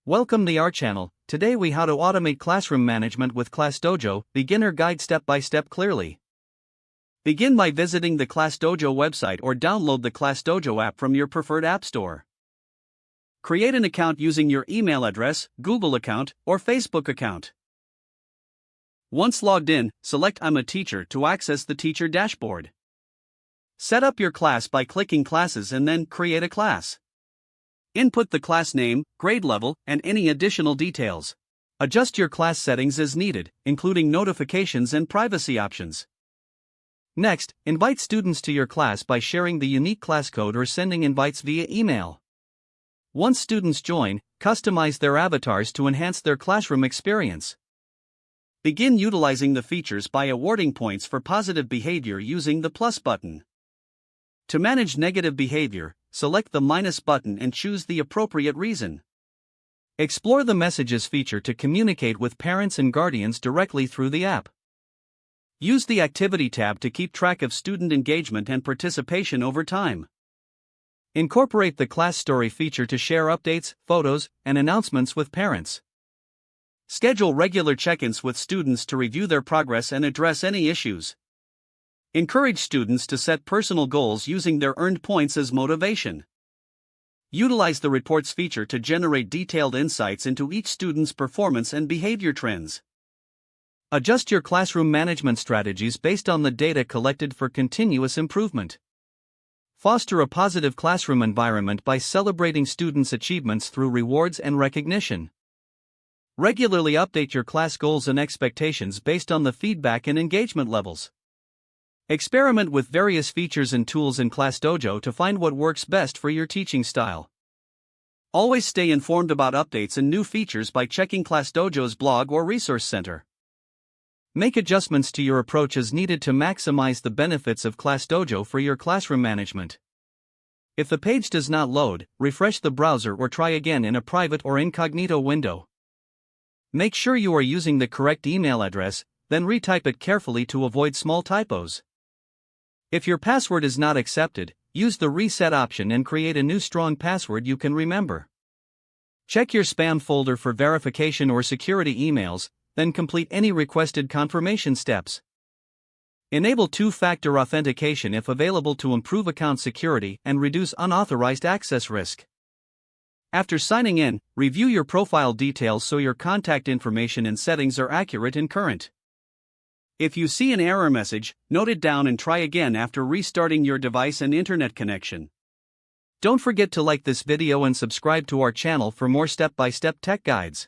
Welcome to our channel. Today we how to automate classroom management with ClassDojo, beginner guide step by step clearly. Begin by visiting the ClassDojo website or download the ClassDojo app from your preferred app store. Create an account using your email address, Google account, or Facebook account. Once logged in, select I'm a teacher to access the teacher dashboard. Set up your class by clicking classes and then create a class. Input the class name, grade level, and any additional details. Adjust your class settings as needed, including notifications and privacy options. Next, invite students to your class by sharing the unique class code or sending invites via email. Once students join, customize their avatars to enhance their classroom experience. Begin utilizing the features by awarding points for positive behavior using the plus button. To manage negative behavior, select the minus button and choose the appropriate reason. Explore the Messages feature to communicate with parents and guardians directly through the app. Use the Activity tab to keep track of student engagement and participation over time. Incorporate the Class Story feature to share updates, photos, and announcements with parents. Schedule regular check-ins with students to review their progress and address any issues. Encourage students to set personal goals using their earned points as motivation. Utilize the Reports feature to generate detailed insights into each student's performance and behavior trends. Adjust your classroom management strategies based on the data collected for continuous improvement. Foster a positive classroom environment by celebrating students' achievements through rewards and recognition. Regularly update your class goals and expectations based on the feedback and engagement levels. Experiment with various features and tools in ClassDojo to find what works best for your teaching style. Always stay informed about updates and new features by checking ClassDojo's blog or resource center. Make adjustments to your approach as needed to maximize the benefits of ClassDojo for your classroom management. If the page does not load, refresh the browser or try again in a private or incognito window. Make sure you are using the correct email address, then retype it carefully to avoid small typos. If your password is not accepted, use the reset option and create a new strong password you can remember. Check your spam folder for verification or security emails, then complete any requested confirmation steps. Enable two-factor authentication if available to improve account security and reduce unauthorized access risk. After signing in, review your profile details so your contact information and settings are accurate and current. If you see an error message, note it down and try again after restarting your device and internet connection. Don't forget to like this video and subscribe to our channel for more step-by-step tech guides.